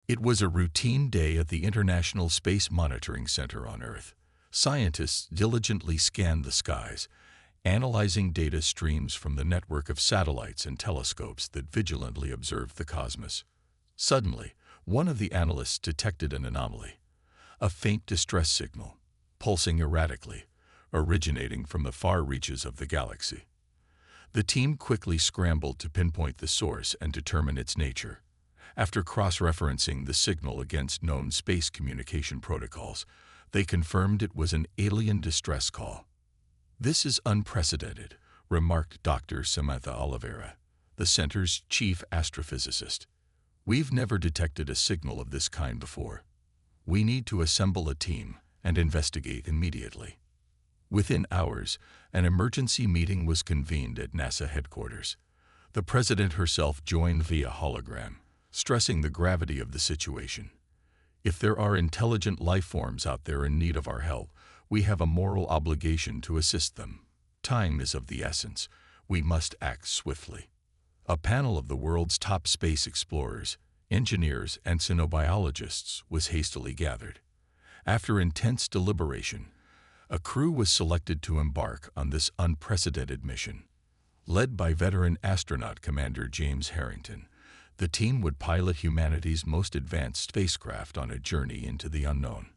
It was a routine day at the International Space Monitoring Center on Earth. Scientists diligently scanned the skies, analyzing data streams from the network of satellites and telescopes that vigilantly observed the cosmos. Suddenly, one of the analysts detected an anomaly, a faint distress signal, pulsing erratically, originating from the far reaches of the galaxy. The team quickly scrambled to pinpoint the source and determine its nature. After cross-referencing the signal against known space communication protocols, they confirmed it was an alien distress call. "This is unprecedented," remarked Dr. Samantha Oliveira, the center's chief astrophysicist. "We've never detected a signal of this kind before. We need to assemble a team and investigate immediately." Within hours, an emergency meeting was convened at NASA headquarters. The president herself joined via hologram, stressing the gravity of the situation. "If there are intelligent life forms out there in need of our help, we have a moral obligation to assist them. Time is of the essence. We must act swiftly." A panel of the world's top space explorers, engineers, and xenobiologists was hastily gathered. After intense deliberation, a crew was selected to embark on this unprecedented mission. Led by veteran astronaut Commander James Harrington, the team would pilot humanity's most advanced spacecraft on a journey into the unknown.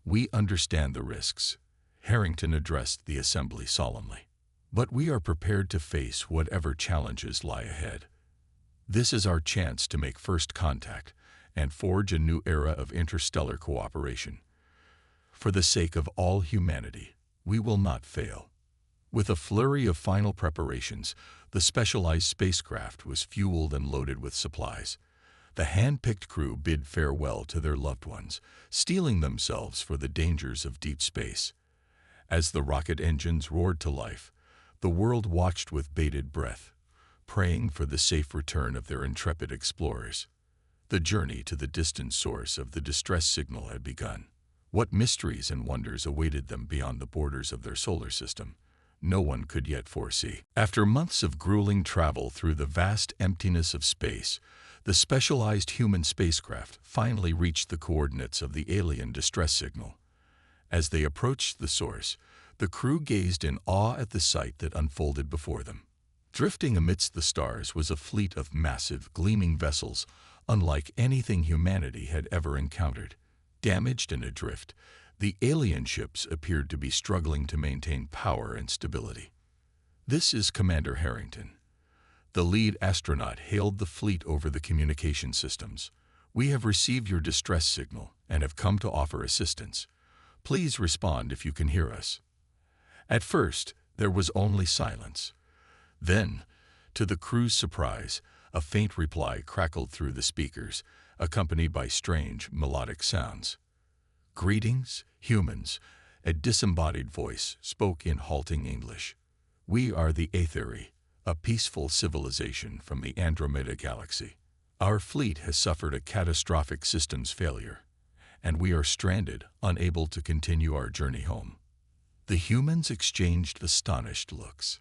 "We understand the risks," Harrington addressed the assembly solemnly, "but we are prepared to face whatever challenges lie ahead. This is our chance to make first contact and forge a new era of interstellar cooperation. For the sake of all humanity, we will not fail." With a flurry of final preparations, the specialized spacecraft was fueled and loaded with supplies. The hand-picked crew bid farewell to their loved ones, steeling themselves for the dangers of deep space. As the rocket engines roared to life, the world watched with bated breath, praying for the safe return of their intrepid explorers. The journey to the distant source of the distress signal had begun. What mysteries and wonders awaited them beyond the borders of their solar system, no one could yet foresee. After months of grueling travel through the vast emptiness of space, the specialized human spacecraft finally reached the coordinates of the alien distress signal. As they approached the source, the crew gazed in awe at the sight that unfolded before them. Drifting amidst the stars was a fleet of massive, gleaming vessels, unlike anything humanity had ever encountered. Damaged and adrift, the alien ships appeared to be struggling to maintain power and stability. "This is Commander Harrington." The lead astronaut hailed the fleet over the communication systems. "We have received your distress signal and have come to offer assistance. Please respond if you can hear us." At first, there was only silence. Then, to the crew's surprise, a faint reply crackled through the speakers, accompanied by strange, melodic sounds. "Greetings, humans," a disembodied voice spoke in halting English. "We are the Aetheri, a peaceful civilization from the Andromeda galaxy. Our fleet has suffered a catastrophic systems failure, and we are stranded, unable to continue our journey home." The humans exchanged astonished looks.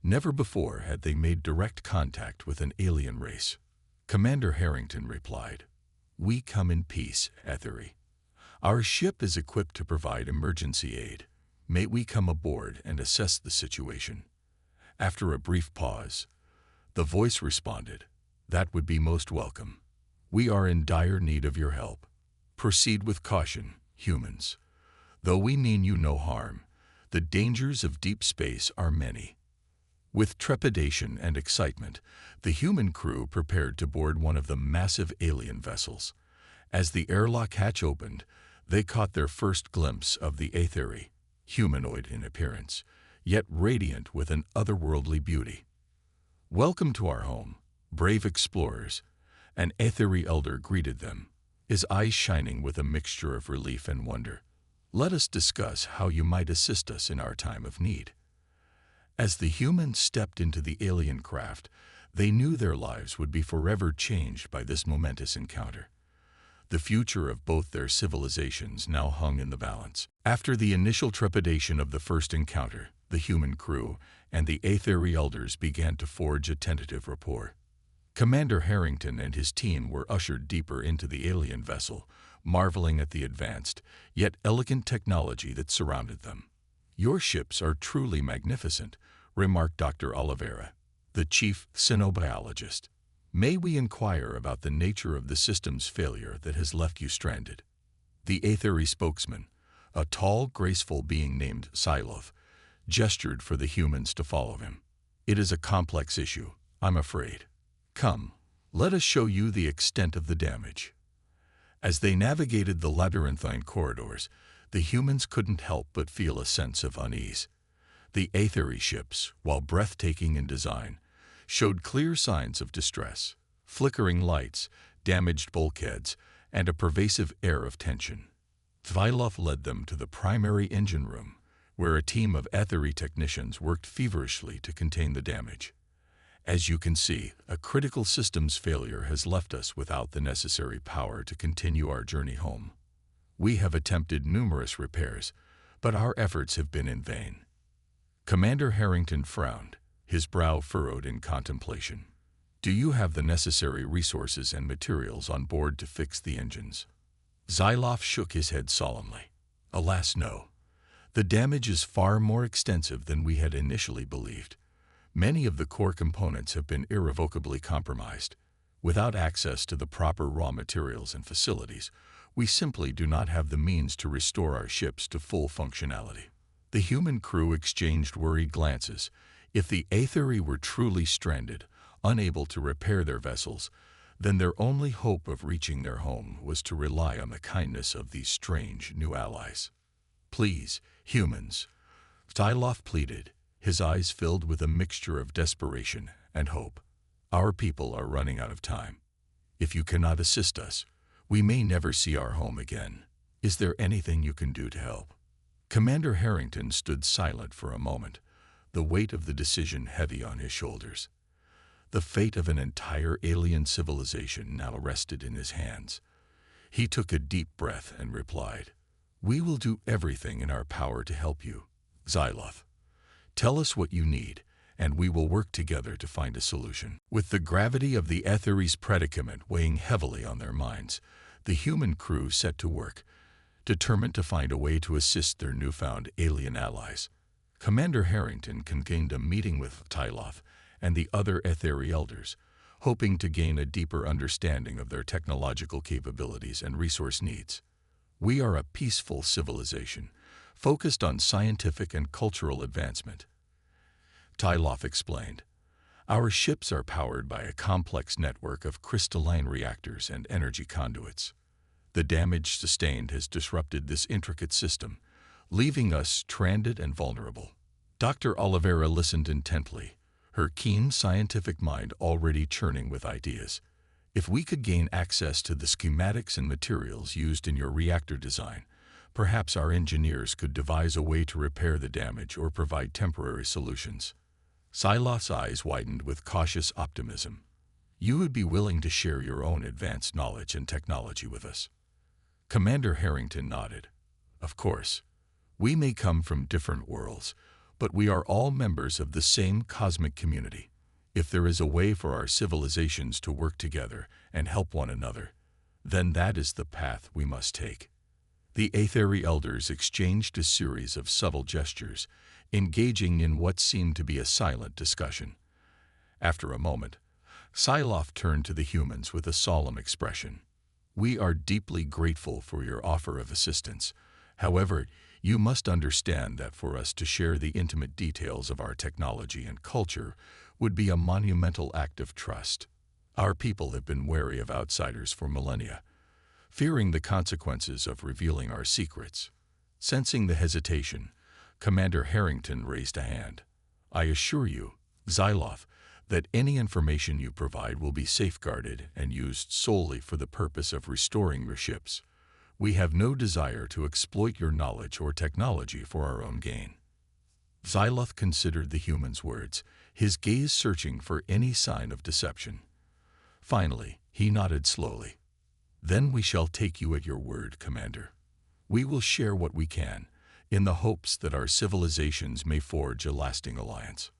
Never before had they made direct contact with an alien race. Commander Harrington replied, "We come in peace, Aetheri. Our ship is equipped to provide emergency aid. May we come aboard and assess the situation?" After a brief pause, the voice responded, "That would be most welcome. We are in dire need of your help. Proceed with caution, humans. Though we mean you no harm, the dangers of deep space are many." With trepidation and excitement, the human crew prepared to board one of the massive alien vessels. As the airlock hatch opened, they caught their first glimpse of the Aetheri, humanoid in appearance, yet radiant with an otherworldly beauty. "Welcome to our home, brave explorers," an Aetheri elder greeted them, his eyes shining with a mixture of relief and wonder. "Let us discuss how you might assist us in our time of need." As the humans stepped into the alien craft, they knew their lives would be forever changed by this momentous encounter. The future of both their civilizations now hung in the balance. After the initial trepidation of the first encounter, the human crew and the Aetheri elders began to forge a tentative rapport. Commander Harrington and his team were ushered deeper into the alien vessel, marveling at the advanced, yet elegant technology that surrounded them. "Your ships are truly magnificent," remarked Dr. Oliveira, the chief xenobiologist. "May we inquire about the nature of the system's failure that has left you stranded?" The Aetheri spokesman, a tall, graceful being named Silov, gestured for the humans to follow him. "It is a complex issue, I'm afraid. Come, let us show you the extent of the damage." As they navigated the labyrinthine corridors, the humans couldn't help but feel a sense of unease. The Aetheri ships, while breathtaking in design, showed clear signs of distress: flickering lights, damaged bulkheads, and a pervasive air of tension. Svilov led them to the primary engine room, where a team of Aetheri technicians worked feverishly to contain the damage. "As you can see, a critical systems failure has left us without the necessary power to continue our journey home. We have attempted numerous repairs, but our efforts have been in vain." Commander Harrington frowned, his brow furrowed in contemplation. "Do you have the necessary resources and materials on board to fix the engines?" Zylov shook his head solemnly. "Alas, no. The damage is far more extensive than we had initially believed. Many of the core components have been irrevocably compromised. Without access to the proper raw materials and facilities, we simply do not have the means to restore our ships to full functionality." The human crew exchanged worried glances. If the Aetheri were truly stranded, unable to repair their vessels, then their only hope of reaching their home was to rely on the kindness of these strange new allies. "Please, humans," Zylov pleaded, his eyes filled with a mixture of desperation and hope. "Our people are running out of time. If you cannot assist us, we may never see our home again. Is there anything you can do to help?" Commander Harrington stood silent for a moment, the weight of the decision heavy on his shoulders. The fate of an entire alien civilization now rested in his hands. He took a deep breath and replied, "We will do everything in our power to help you, Zylov. Tell us what you need, and we will work together to find a solution." With the gravity of the Aetheri's predicament weighing heavily on their minds, the human crew set to work, determined to find a way to assist their newfound alien allies. Commander Harrington convened a meeting with Zylov and the other Aetheri elders, hoping to gain a deeper understanding of their technological capabilities and resource needs. "We are a peaceful civilization, focused on scientific and cultural advancement," Zylov explained. "Our ships are powered by a complex network of crystalline reactors and energy conduits. The damage sustained has disrupted this intricate system, leaving us stranded and vulnerable." Dr. Oliveira listened intently, her keen scientific mind already churning with ideas. "If we could gain access to the schematics and materials used in your reactor design, perhaps our engineers could devise a way to repair the damage or provide temporary solutions." Silov's eyes widened with cautious optimism. "You would be willing to share your own advanced knowledge and technology with us?" Commander Harrington nodded. "Of course. We may come from different worlds, but we are all members of the same cosmic community. If there is a way for our civilizations to work together and help one another, then that is the path we must take." The Aetheri elders exchanged a series of subtle gestures, engaging in what seemed to be a silent discussion. After a moment, Silov turned to the humans with a solemn expression. "We are deeply grateful for your offer of assistance. However, you must understand that for us to share the intimate details of our technology and culture would be a monumental act of trust. Our people have been wary of outsiders for millennia, fearing the consequences of revealing our secrets." Sensing the hesitation, Commander Harrington raised a hand. "I assure you, Zylov, that any information you provide will be safeguarded and used solely for the purpose of restoring your ships. We have no desire to exploit your knowledge or technology for our own gain." Zylov considered the human's words, his gaze searching for any sign of deception. Finally, he nodded slowly. "Then we shall take you at your word, Commander. We will share what we can, in the hopes that our civilizations may forge a lasting alliance."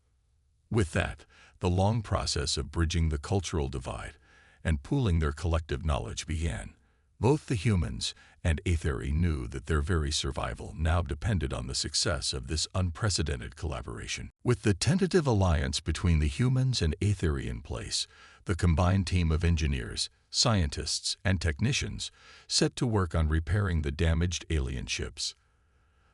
With that, The long process of bridging the cultural divide and pooling their collective knowledge began. Both the humans and Aetheri knew that their very survival now depended on the success of this unprecedented collaboration. With the tentative alliance between the humans and Aetheri in place, the combined team of engineers, scientists, and technicians set to work on repairing the damaged alien ships.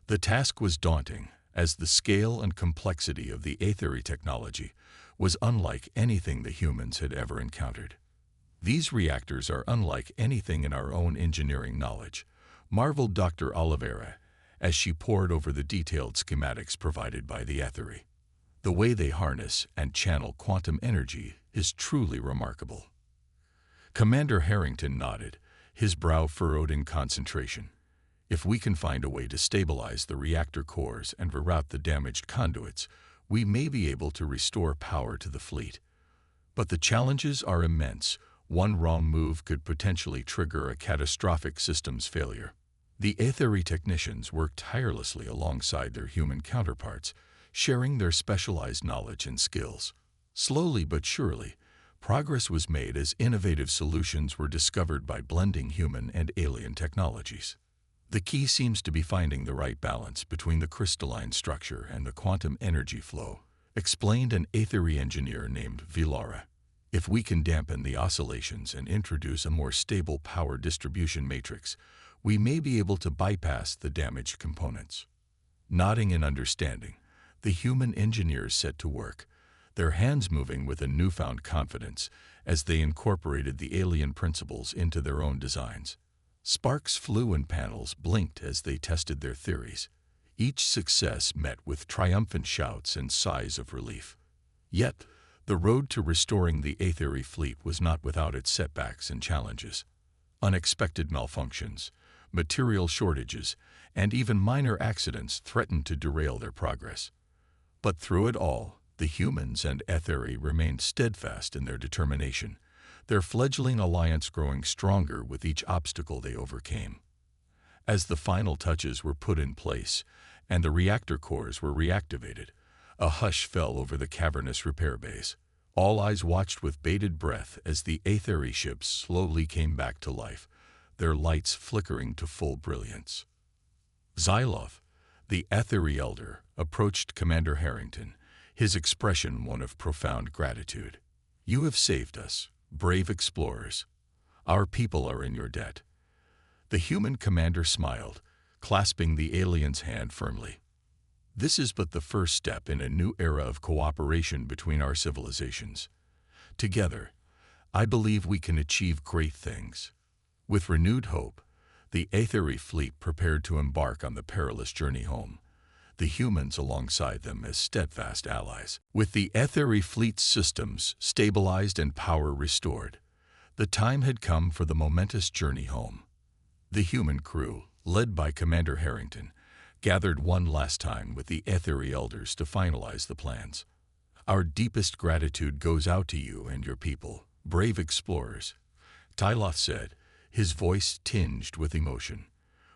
The task was daunting, as the scale and complexity of the Aetheri technology was unlike anything the humans had ever encountered. "These reactors are unlike anything in our own engineering knowledge," marveled Dr. Oliveira as she pored over the detailed schematics provided by the Aetheri. "The way they harness and channel quantum energy is truly remarkable." Commander Harrington nodded, his brow furrowed in concentration. "If we can find a way to stabilize the reactor cores and reroute the damaged conduits, we may be able to restore power to the fleet. But the challenges are immense. One wrong move could potentially trigger a catastrophic systems failure." The Aetheri technicians worked tirelessly alongside their human counterparts, sharing their specialized knowledge and skills. Slowly but surely, progress was made as innovative solutions were discovered by blending human and alien technologies. "The key seems to be finding the right balance between the crystalline structure and the quantum energy flow," explained an Aetheri engineer named Vilara. "If we can dampen the oscillations and introduce a more stable power distribution matrix, we may be able to bypass the damaged components." Nodding in understanding, the human engineers set to work, their hands moving with a newfound confidence as they incorporated the alien principles into their own designs. Sparks flew and panels blinked as they tested their theories. Each success met with triumphant shouts and sighs of relief. Yet, the road to restoring the Aetheri fleet was not without its setbacks and challenges. Unexpected malfunctions, material shortages, and even minor accidents threatened to derail their progress. But through it all, the humans and Aetheri remained steadfast in their determination, their fledgling alliance growing stronger with each obstacle they overcame. As the final touches were put in place and the reactor cores were reactivated, a hush fell over the cavernous repair base. All eyes watched with bated breath as the Aetheri ships slowly came back to life, their lights flickering to full brilliance. Xylov, the Aetheri elder, approached Commander Harrington, his expression one of profound gratitude. "You have saved us, brave explorers. Our people are in your debt." The human commander smiled, clasping the alien's hand firmly. "This is but the first step in a new era of cooperation between our civilizations. Together, I believe we can achieve great things." With renewed hope, the Aetheri fleet prepared to embark on the perilous journey home, the humans alongside them as steadfast allies. With the Aetheri fleet's systems stabilized and power restored, the time had come for the momentous journey home. The human crew, led by Commander Harrington, gathered one last time with the Aetheri elders to finalize the plans. "Our deepest gratitude goes out to you and your people, brave explorers," Tyloth said, his voice tinged with emotion.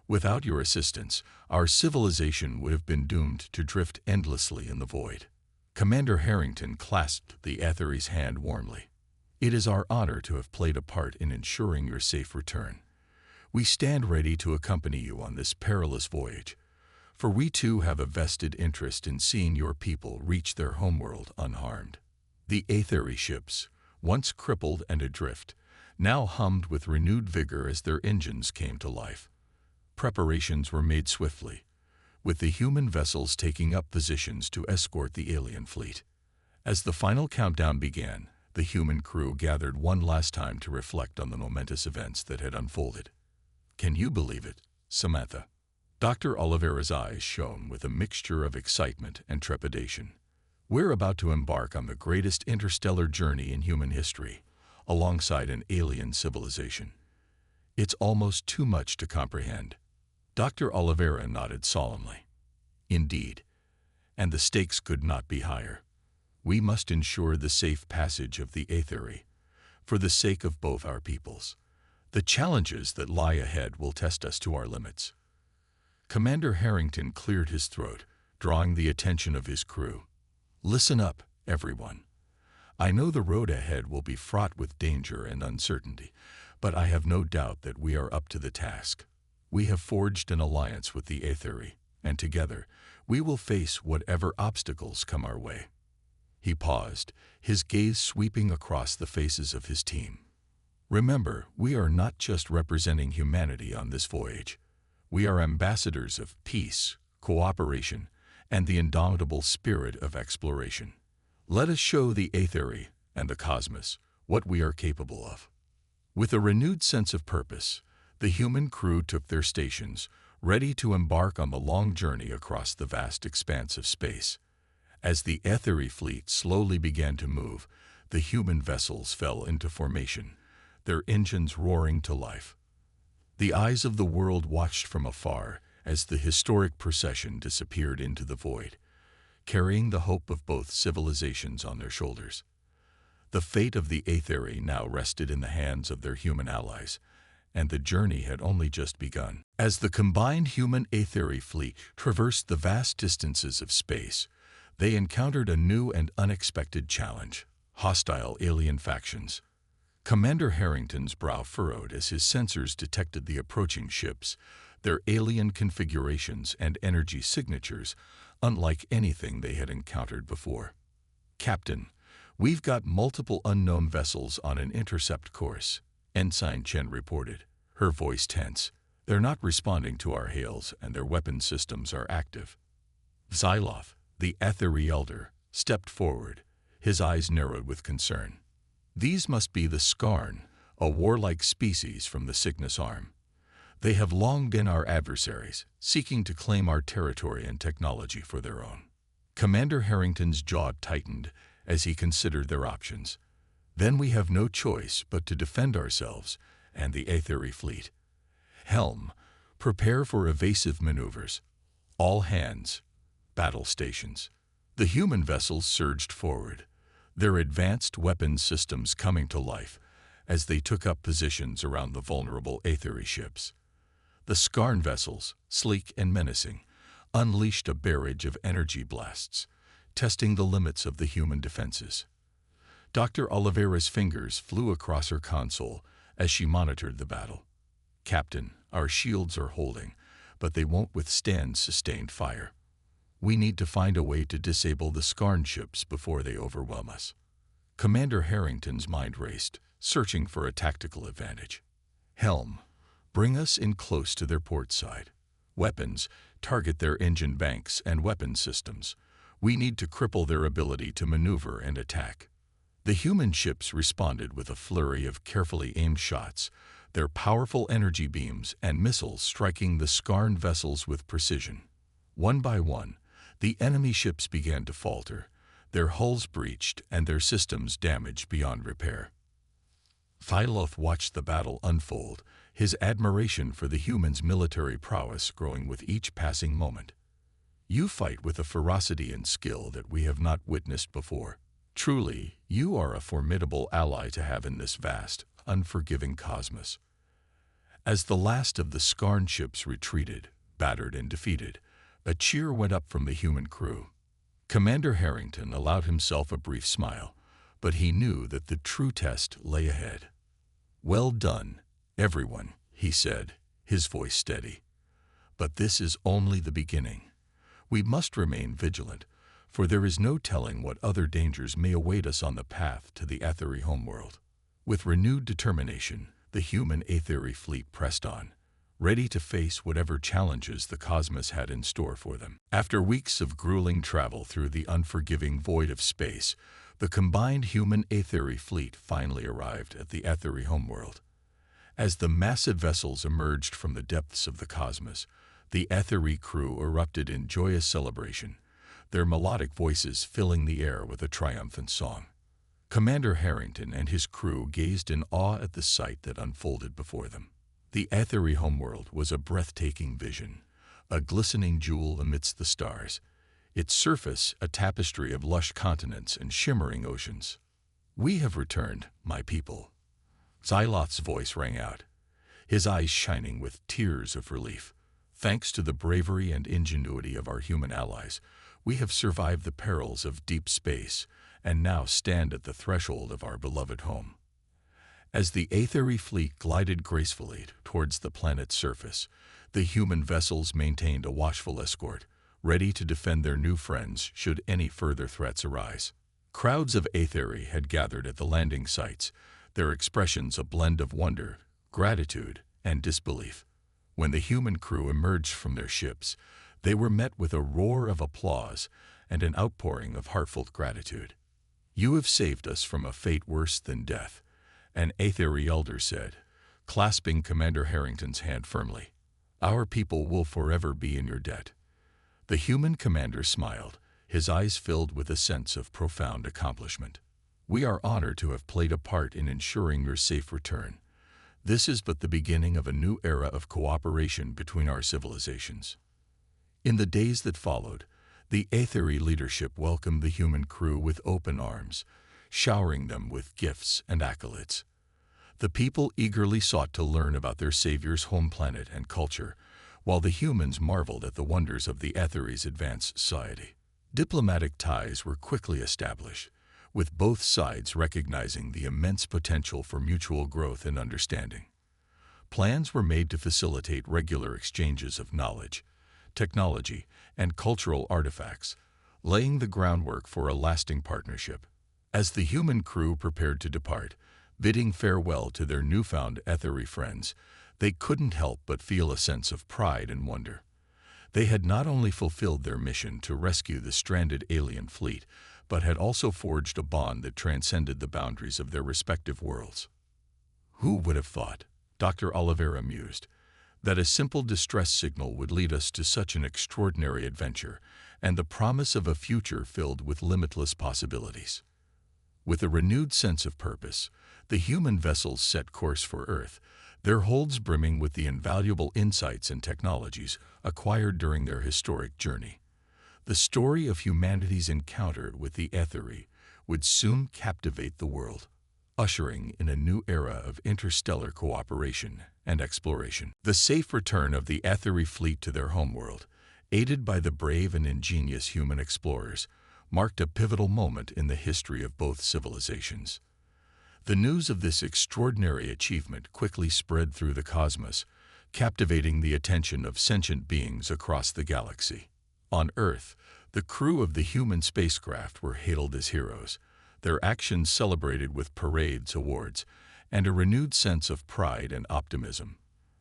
"Without your assistance, our civilization would have been doomed to drift endlessly in the void." Commander Harrington clasped the Aetheri's hand warmly. "It is our honor to have played a part in ensuring your safe return. We stand ready to accompany you on this perilous voyage, for we too have a vested interest in seeing your people reach their homeworld unharmed." The Aetheri ships, once crippled and adrift, now hummed with renewed vigor as their engines came to life. Preparations were made swiftly, with the human vessels taking up positions to escort the alien fleet. As the final countdown began, the human crew gathered one last time to reflect on the momentous events that had unfolded. "Can you believe it, Samantha?" Dr. Oliveira's eyes shone with a mixture of excitement and trepidation. "We're about to embark on the greatest interstellar journey in human history, alongside an alien civilization. It's almost too much to comprehend." Dr. Oliveira nodded solemnly. "Indeed, and the stakes could not be higher. We must ensure the safe passage of the Aetheri, for the sake of both our peoples. The challenges that lie ahead will test us to our limits." Commander Harrington cleared his throat, drawing the attention of his crew. "Listen up, everyone. I know the road ahead will be fraught with danger and uncertainty, but I have no doubt that we are up to the task. We have forged an alliance with the Aetheri, and together we will face whatever obstacles come our way." He paused, his gaze sweeping across the faces of his team. "Remember, we are not just representing humanity on this voyage. We are ambassadors of peace, cooperation, and the indomitable spirit of exploration. Let us show the Aetheri and the cosmos what we are capable of." With a renewed sense of purpose, the human crew took their stations, ready to embark on the long journey across the vast expanse of space. As the Aetheri fleet slowly began to move, the human vessels fell into formation, their engines roaring to life. The eyes of the world watched from afar as the historic procession disappeared into the void, carrying the hope of both civilizations on their shoulders. The fate of the Aetheri now rested in the hands of their human allies, and the journey had only just begun. As the combined human Aetheri fleet traversed the vast distances of space, they encountered a new and unexpected challenge: hostile alien factions. Commander Harrington's brow furrowed as his sensors detected the approaching ships, their alien configurations and energy signatures unlike anything they had encountered before. "Captain, we've got multiple unknown vessels on an intercept course," Ensign Chen reported, her voice tense. "They're not responding to our hails and their weapon systems are active." Xyloth, the Aetheri elder, stepped forward, his eyes narrowed with concern. "These must be the Skarn, a warlike species from the Cygnus Arm. They have long been our adversaries, seeking to claim our territory and technology for their own." Commander Harrington's jaw tightened as he considered their options. "Then we have no choice but to defend ourselves and the Aetheri fleet. Helm, prepare for evasive maneuvers. All hands, battle stations." The human vessels surged forward, their advanced weapons systems coming to life as they took up positions around the vulnerable Aetheri ships. The Skarn vessels, sleek and menacing, unleashed a barrage of energy blasts, testing the limits of the human defenses. Dr. Oliveira's fingers flew across her console as she monitored the battle. "Captain, our shields are holding, but they won't withstand sustained fire. We need to find a way to disable the Skarn ships before they overwhelm us." Commander Harrington's mind raced, searching for a tactical advantage. "Helm, bring us in close to their port side. Weapons, target their engine banks and weapon systems. We need to cripple their ability to maneuver and attack." The human ships responded with a flurry of carefully aimed shots, their powerful energy beams and missiles striking the Skarn vessels with precision. One by one, the enemy ships began to falter, their hulls breached and their systems damaged beyond repair. Xyloth watched the battle unfold, his admiration for the humans' military prowess growing with each passing moment. "You fight with a ferocity and skill that we have not witnessed before. Truly, you are a formidable ally to have in this vast, unforgiving cosmos." As the last of the Skarn ships retreated, battered and defeated, a cheer went up from the human crew. Commander Harrington allowed himself a brief smile, but he knew that the true test lay ahead. "Well done, everyone," he said, his voice steady. "But this is only the beginning. We must remain vigilant, for there is no telling what other dangers may await us on the path to the Aetheri homeworld." With renewed determination, the human Aetheri fleet pressed on, ready to face whatever challenges the cosmos had in store for them. After weeks of grueling travel through the unforgiving void of space, the combined human Aetheri fleet finally arrived at the Aetheri homeworld. As the massive vessels emerged from the depths of the cosmos, the Aetheri crew erupted in joyous celebration, their melodic voices filling the air with a triumphant song. Commander Harrington and his crew gazed in awe at the sight that unfolded before them. The Aetheri homeworld was a breathtaking vision, a glistening jewel amidst the stars, its surface a tapestry of lush continents and shimmering oceans. "We have returned, my people." Xyloth's voice rang out, his eyes shining with tears of relief. "Thanks to the bravery and ingenuity of our human allies, we have survived the perils of deep space and now stand at the threshold of our beloved home. As the Aetheri fleet glided gracefully towards the planet's surface, the human vessels maintained a watchful escort, ready to defend their new friends should any further threats arise. Crowds of Aetheri had gathered at the landing sites, their expressions a blend of wonder, gratitude, and disbelief. When the human crew emerged from their ships, they were met with a roar of applause and an outpouring of heartfelt gratitude. "You have saved us from a fate worse than death," an Aetheri elder said, clasping Commander Harrington's hand firmly. "Our people will forever be in your debt." The human commander smiled, his eyes filled with a sense of profound accomplishment. "We are honored to have played a part in ensuring your safe return. This is but the beginning of a new era of cooperation between our civilizations." In the days that followed, the Aetheri leadership welcomed the human crew with open arms, showering them with gifts and accolades. The people eagerly sought to learn about their savior's home planet and culture, while the humans marveled at the wonders of the Aetheri's advanced society. Diplomatic ties were quickly established, with both sides recognizing the immense potential for mutual growth and understanding. Plans were made to facilitate regular exchanges of knowledge, technology, and cultural artifacts, laying the groundwork for a lasting partnership. As the human crew prepared to depart, bidding farewell to their newfound Aetheri friends, they couldn't help but feel a sense of pride and wonder. They had not only fulfilled their mission to rescue the stranded alien fleet, but had also forged a bond that transcended the boundaries of their respective worlds. "Who would have thought," Dr. Oliveira mused, "that a simple distress signal would lead us to such an extraordinary adventure and the promise of a future filled with limitless possibilities?" With a renewed sense of purpose, the human vessels set course for Earth, their holds brimming with the invaluable insights and technologies acquired during their historic journey. The story of humanity's encounter with the Aetheri would soon captivate the world, ushering in a new era of interstellar cooperation and exploration. The safe return of the Aetheri fleet to their homeworld, aided by the brave and ingenious human explorers, marked a pivotal moment in the history of both civilizations. The news of this extraordinary achievement quickly spread through the cosmos, captivating the attention of sentient beings across the galaxy. On Earth, the crew of the human spacecraft were hailed as heroes, their actions celebrated with parades, awards, and a renewed sense of pride and optimism.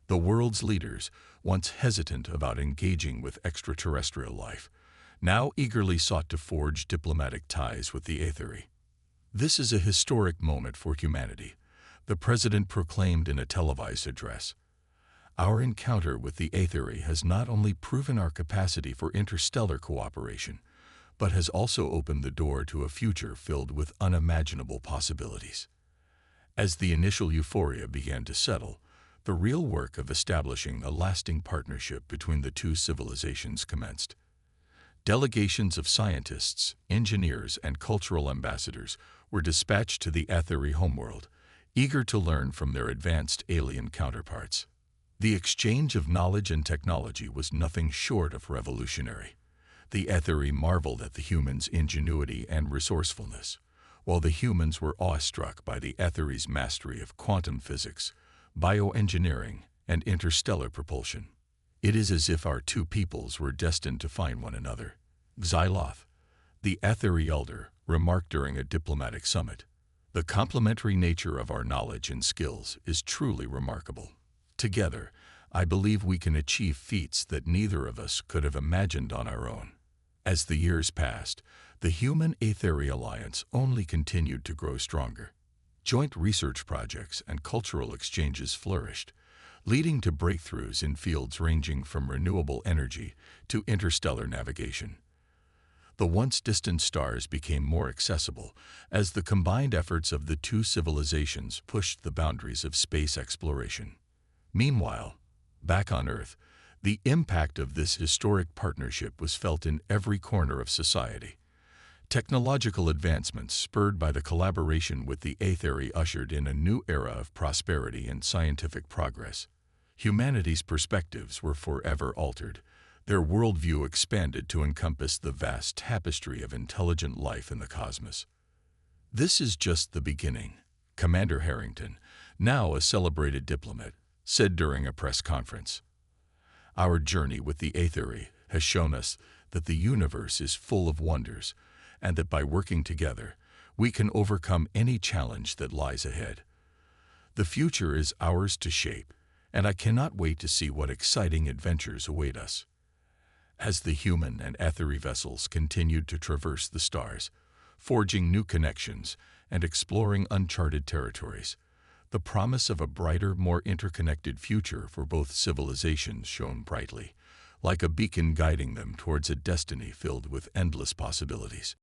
The world's leaders, once hesitant about engaging with extraterrestrial life, now eagerly sought to forge diplomatic ties with the Aetheri. "This is a historic moment for humanity," the president proclaimed in a televised address. "Our encounter with the Aetheri has not only proven our capacity for interstellar cooperation, but has also opened the door to a future filled with unimaginable possibilities." As the initial euphoria began to settle, the real work of establishing a lasting partnership between the two civilizations commenced. Delegations of scientists, engineers, and cultural ambassadors were dispatched to the Aetheri homeworld, eager to learn from their advanced alien counterparts. The exchange of knowledge and technology was nothing short of revolutionary. The Aetheri marveled at the humans' ingenuity and resourcefulness, while the humans were awestruck by the Aetheri's mastery of quantum physics, bioengineering, and interstellar propulsion. "It is as if our two peoples were destined to find one another," Xyloth, the Aetheri elder, remarked during a diplomatic summit. "The complementary nature of our knowledge and skills is truly remarkable. Together, I believe we can achieve feats that neither of us could have imagined on our own." As the years passed, the Human-Aetheri alliance only continued to grow stronger. Joint research projects and cultural exchanges flourished, leading to breakthroughs in fields ranging from renewable energy to interstellar navigation. The once distant stars became more accessible as the combined efforts of the two civilizations pushed the boundaries of space exploration. Meanwhile, back on Earth, the impact of this historic partnership was felt in every corner of society. Technological advancements spurred by the collaboration with the Aetheri ushered in a new era of prosperity and scientific progress. Humanity's perspectives were forever altered, their worldview expanded to encompass the vast tapestry of intelligent life in the cosmos. This is just the beginning, Commander Harrington, now a celebrated diplomat, said during a press conference. Our journey with the Aethery has shown us that the universe is full of wonders, and that by working together, we can overcome any challenge that lies ahead. The future is ours to shape, and I cannot wait to see what exciting adventures await us. As the human and Aethery vessels continued to traverse the stars, forging new connections and exploring uncharted territories, the promise of a brighter, more interconnected future for both civilizations shone brightly, like a beacon guiding them towards a destiny filled with endless possibilities.